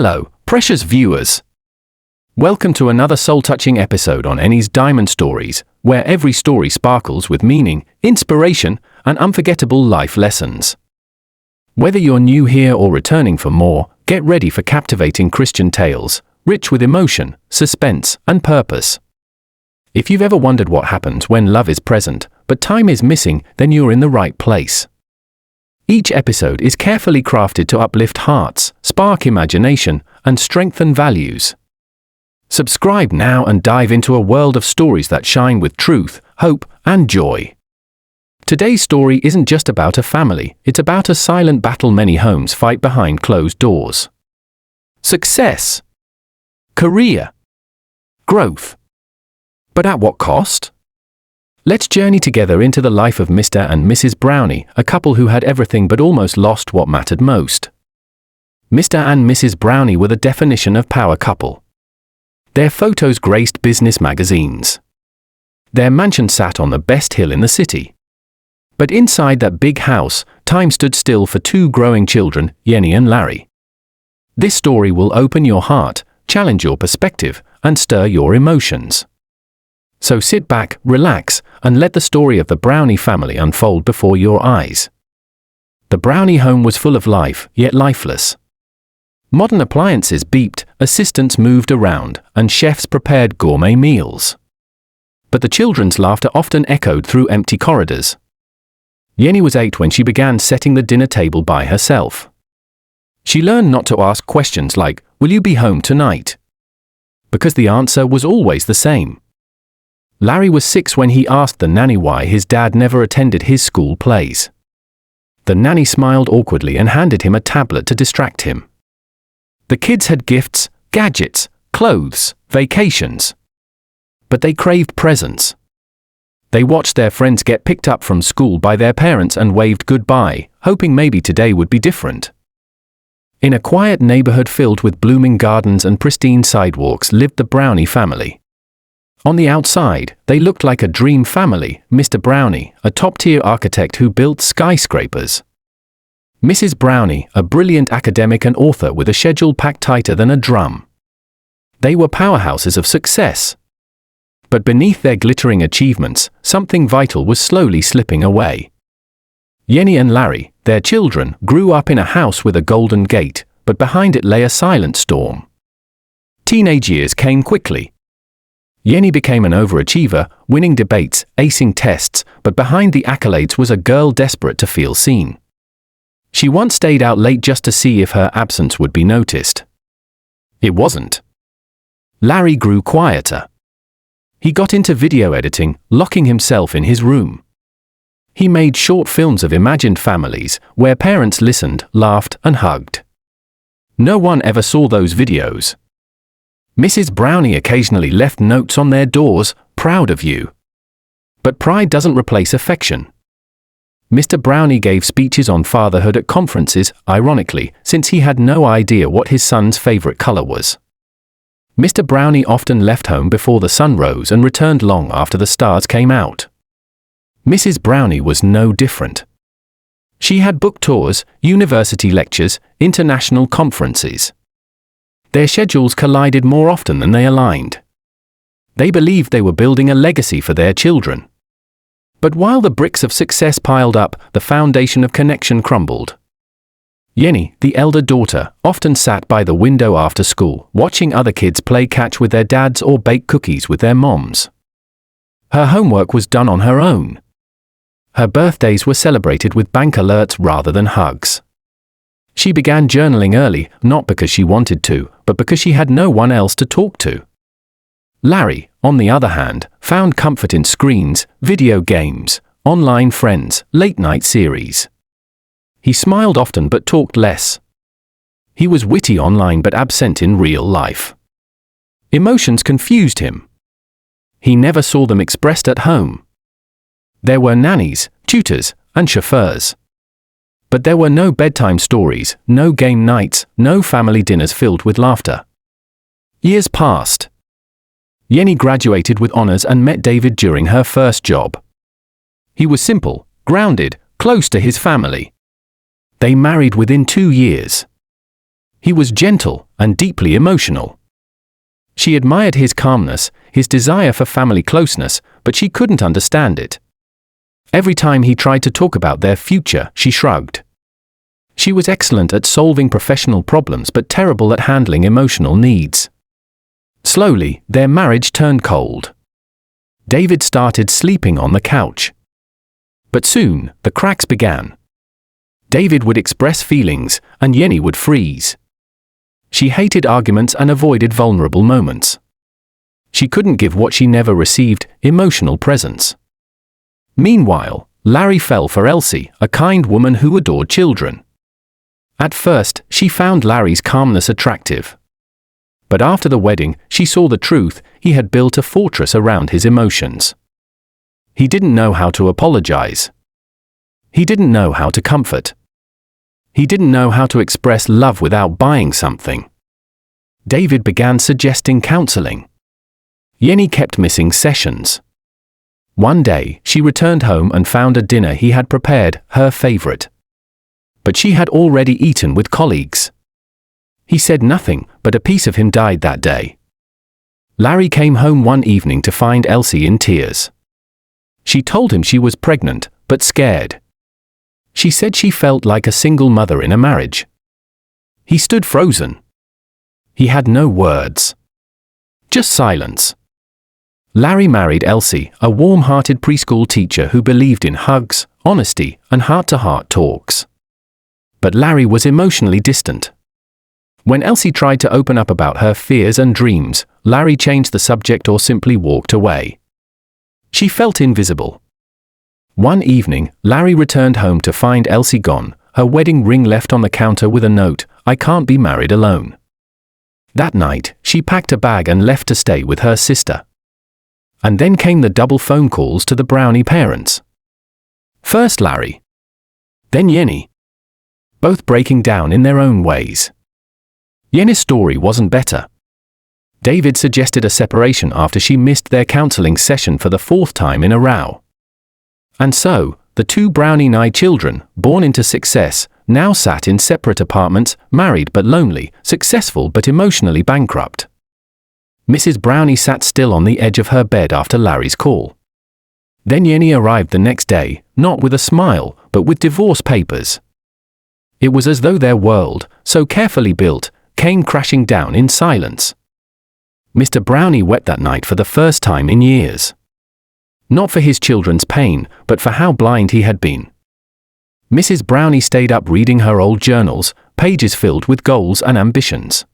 Hello, precious viewers. Welcome to another soul-touching episode on Enny's Diamond Stories, where every story sparkles with meaning, inspiration, and unforgettable life lessons. Whether you're new here or returning for more, get ready for captivating Christian tales, rich with emotion, suspense, and purpose. If you've ever wondered what happens when love is present, but time is missing, then you're in the right place. Each episode is carefully crafted to uplift hearts, spark imagination, and strengthen values. Subscribe now and dive into a world of stories that shine with truth, hope, and joy. Today's story isn't just about a family, it's about a silent battle many homes fight behind closed doors. Success. Career. Growth. But at what cost? Let's journey together into the life of Mr. and Mrs. Brownie, a couple who had everything but almost lost what mattered most. Mr. and Mrs. Brownie were the definition of power couple. Their photos graced business magazines. Their mansion sat on the best hill in the city. But inside that big house, time stood still for two growing children, Yenny and Larry. This story will open your heart, challenge your perspective, and stir your emotions. So sit back, relax, and let the story of the Brownie family unfold before your eyes. The Brownie home was full of life, yet lifeless. Modern appliances beeped, assistants moved around, and chefs prepared gourmet meals. But the children's laughter often echoed through empty corridors. Yenny was 8 when she began setting the dinner table by herself. She learned not to ask questions like, "Will you be home tonight?" because the answer was always the same. Larry was 6 when he asked the nanny why his dad never attended his school plays. The nanny smiled awkwardly and handed him a tablet to distract him. The kids had gifts, gadgets, clothes, vacations. But they craved presents. They watched their friends get picked up from school by their parents and waved goodbye, hoping maybe today would be different. In a quiet neighborhood filled with blooming gardens and pristine sidewalks lived the Brownie family. On the outside, they looked like a dream family, Mr. Brownie, a top-tier architect who built skyscrapers. Mrs. Brownie, a brilliant academic and author with a schedule packed tighter than a drum. They were powerhouses of success. But beneath their glittering achievements, something vital was slowly slipping away. Yenny and Larry, their children, grew up in a house with a golden gate, but behind it lay a silent storm. Teenage years came quickly. Yenny became an overachiever, winning debates, acing tests, but behind the accolades was a girl desperate to feel seen. She once stayed out late just to see if her absence would be noticed. It wasn't. Larry grew quieter. He got into video editing, locking himself in his room. He made short films of imagined families, where parents listened, laughed, and hugged. No one ever saw those videos. Mrs. Brownie occasionally left notes on their doors, "Proud of you." But pride doesn't replace affection. Mr. Brownie gave speeches on fatherhood at conferences, ironically, since he had no idea what his son's favorite color was. Mr. Brownie often left home before the sun rose and returned long after the stars came out. Mrs. Brownie was no different. She had book tours, university lectures, international conferences. Their schedules collided more often than they aligned. They believed they were building a legacy for their children. But while the bricks of success piled up, the foundation of connection crumbled. Yenny, the elder daughter, often sat by the window after school, watching other kids play catch with their dads or bake cookies with their moms. Her homework was done on her own. Her birthdays were celebrated with bank alerts rather than hugs. She began journaling early, not because she wanted to, but because she had no one else to talk to. Larry, on the other hand, found comfort in screens, video games, online friends, late-night series. He smiled often but talked less. He was witty online but absent in real life. Emotions confused him. He never saw them expressed at home. There were nannies, tutors, and chauffeurs. But there were no bedtime stories, no game nights, no family dinners filled with laughter. Years passed. Yenny graduated with honors and met David during her first job. He was simple, grounded, close to his family. They married within 2 years. He was gentle and deeply emotional. She admired his calmness, his desire for family closeness, but she couldn't understand it. Every time he tried to talk about their future, she shrugged. She was excellent at solving professional problems but terrible at handling emotional needs. Slowly, their marriage turned cold. David started sleeping on the couch. But soon, the cracks began. David would express feelings, and Yenny would freeze. She hated arguments and avoided vulnerable moments. She couldn't give what she never received, emotional presence. Meanwhile, Larry fell for Elsie, a kind woman who adored children. At first, she found Larry's calmness attractive. But after the wedding, she saw the truth: he had built a fortress around his emotions. He didn't know how to apologize. He didn't know how to comfort. He didn't know how to express love without buying something. David began suggesting counseling. Yenny kept missing sessions. One day, she returned home and found a dinner he had prepared, her favorite. But she had already eaten with colleagues. He said nothing, but a piece of him died that day. Larry came home one evening to find Elsie in tears. She told him she was pregnant, but scared. She said she felt like a single mother in a marriage. He stood frozen. He had no words. Just silence. Larry married Elsie, a warm-hearted preschool teacher who believed in hugs, honesty, and heart-to-heart talks. But Larry was emotionally distant. When Elsie tried to open up about her fears and dreams, Larry changed the subject or simply walked away. She felt invisible. One evening, Larry returned home to find Elsie gone, her wedding ring left on the counter with a note, "I can't be married alone." That night, she packed a bag and left to stay with her sister. And then came the double phone calls to the Brownie parents. First Larry. Then Yenny. Both breaking down in their own ways. Yenny's story wasn't better. David suggested a separation after she missed their counseling session for the 4th time in a row. And so, the 2 Brownie children, born into success, now sat in separate apartments, married but lonely, successful but emotionally bankrupt. Mrs. Brownie sat still on the edge of her bed after Larry's call. Then Yenny arrived the next day, not with a smile, but with divorce papers. It was as though their world, so carefully built, came crashing down in silence. Mr. Brownie wept that night for the first time in years. Not for his children's pain, but for how blind he had been. Mrs. Brownie stayed up reading her old journals, pages filled with goals and ambitions.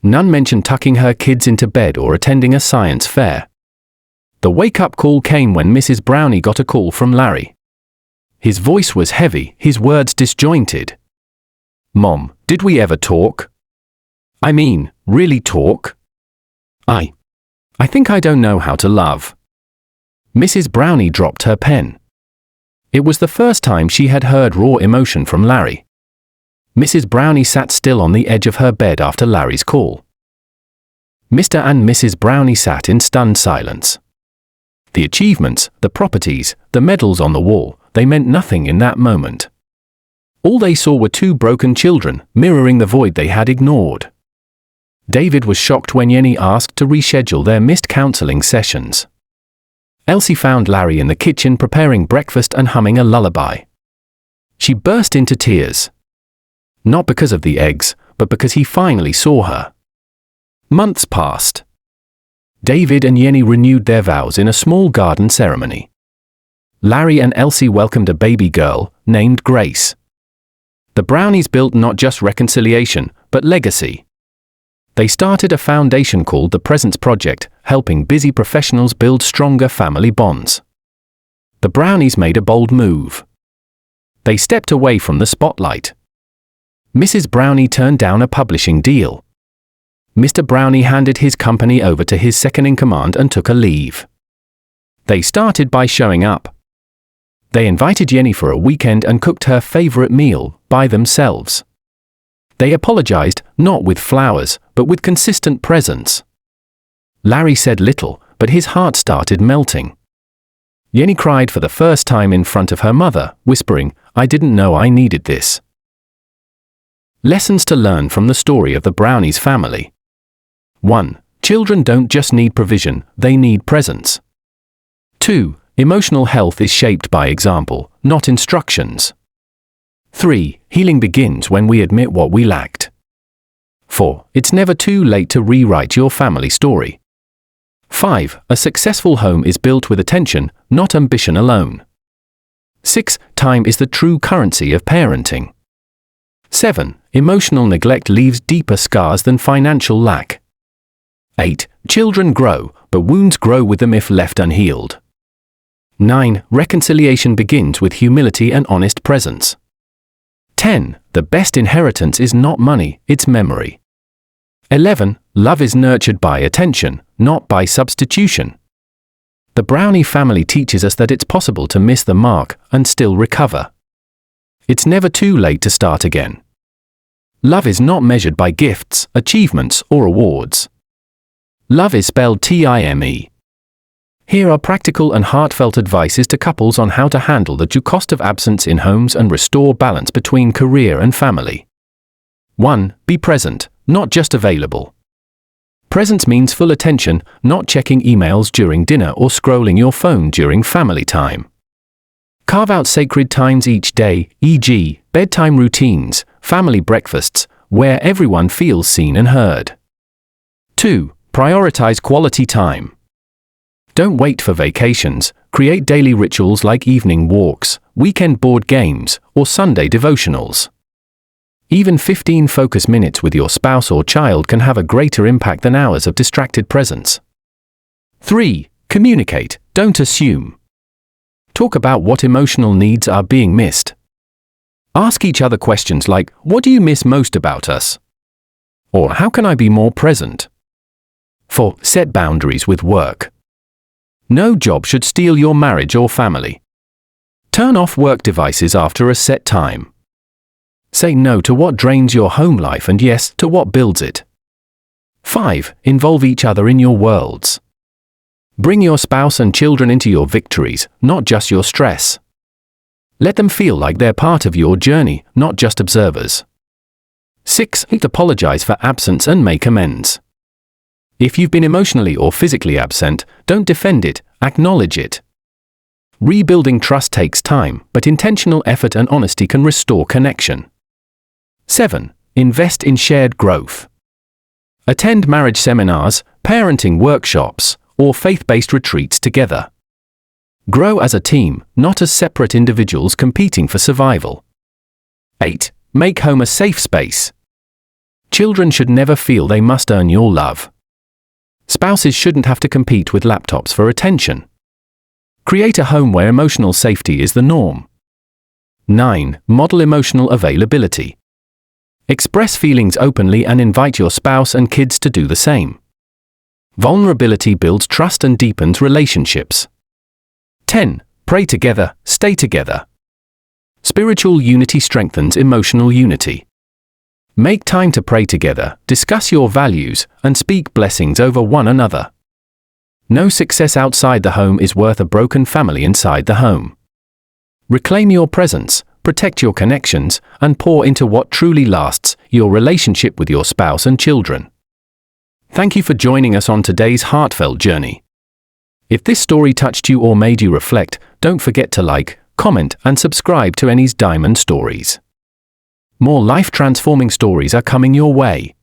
None mentioned tucking her kids into bed or attending a science fair. The wake-up call came when Mrs. Brownie got a call from Larry. His voice was heavy, his words disjointed. "Mom, did we ever talk? I mean, really talk? I think I don't know how to love." Mrs. Brownie dropped her pen. It was the first time she had heard raw emotion from Larry. Mrs. Brownie sat still on the edge of her bed after Larry's call. Mr. and Mrs. Brownie sat in stunned silence. The achievements, the properties, the medals on the wall, they meant nothing in that moment. All they saw were 2 broken children, mirroring the void they had ignored. David was shocked when Yenny asked to reschedule their missed counseling sessions. Elsie found Larry in the kitchen preparing breakfast and humming a lullaby. She burst into tears. Not because of the eggs, but because he finally saw her. Months passed. David and Yenny renewed their vows in a small garden ceremony. Larry and Elsie welcomed a baby girl, named Grace. The Brownies built not just reconciliation, but legacy. They started a foundation called the Presence Project, helping busy professionals build stronger family bonds. The Brownies made a bold move. They stepped away from the spotlight. Mrs. Brownie turned down a publishing deal. Mr. Brownie handed his company over to his second-in-command and took a leave. They started by showing up. They invited Yenny for a weekend and cooked her favorite meal, by themselves. They apologized, not with flowers, but with consistent presence. Larry said little, but his heart started melting. Yenny cried for the first time in front of her mother, whispering, "I didn't know I needed this." Lessons to learn from the story of the Brownie's family. 1. Children don't just need provision, they need presence. 2. Emotional health is shaped by example, not instructions. 3. Healing begins when we admit what we lacked. 4. It's never too late to rewrite your family story. 5. A successful home is built with attention, not ambition alone. 6. Time is the true currency of parenting. 7. Emotional neglect leaves deeper scars than financial lack. 8. Children grow, but wounds grow with them if left unhealed. 9. Reconciliation begins with humility and honest presence. 10. The best inheritance is not money, it's memory. 11. Love is nurtured by attention, not by substitution. The Brownie family teaches us that it's possible to miss the mark and still recover. It's never too late to start again. Love is not measured by gifts, achievements, or awards. Love is spelled T-I-M-E. Here are practical and heartfelt advices to couples on how to handle the due cost of absence in homes and restore balance between career and family. 1. Be present, not just available. Presence means full attention, not checking emails during dinner or scrolling your phone during family time. Carve out sacred times each day, e.g., bedtime routines, family breakfasts, where everyone feels seen and heard. 2. Prioritize quality time. Don't wait for vacations, create daily rituals like evening walks, weekend board games, or Sunday devotionals. Even 15 focus minutes with your spouse or child can have a greater impact than hours of distracted presence. 3. Communicate, don't assume. Talk about what emotional needs are being missed. Ask each other questions like, what do you miss most about us? Or how can I be more present? 4. Set boundaries with work. No job should steal your marriage or family. Turn off work devices after a set time. Say no to what drains your home life and yes to what builds it. 5. Involve each other in your worlds. Bring your spouse and children into your victories, not just your stress. Let them feel like they're part of your journey, not just observers. 6. Apologize for absence and make amends. If you've been emotionally or physically absent, don't defend it, acknowledge it. Rebuilding trust takes time, but intentional effort and honesty can restore connection. 7. Invest in shared growth. Attend marriage seminars, parenting workshops, or faith-based retreats together. Grow as a team, not as separate individuals competing for survival. 8. Make home a safe space. Children should never feel they must earn your love. Spouses shouldn't have to compete with laptops for attention. Create a home where emotional safety is the norm. 9. Model emotional availability. Express feelings openly and invite your spouse and kids to do the same. Vulnerability builds trust and deepens relationships. 10. Pray together, stay together. Spiritual unity strengthens emotional unity. Make time to pray together, discuss your values, and speak blessings over one another. No success outside the home is worth a broken family inside the home. Reclaim your presence, protect your connections, and pour into what truly lasts, your relationship with your spouse and children. Thank you for joining us on today's heartfelt journey. If this story touched you or made you reflect, don't forget to like, comment, and subscribe to Yenny's Diamond Stories. More life-transforming stories are coming your way.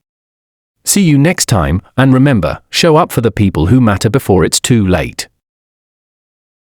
See you next time, and remember, show up for the people who matter before it's too late.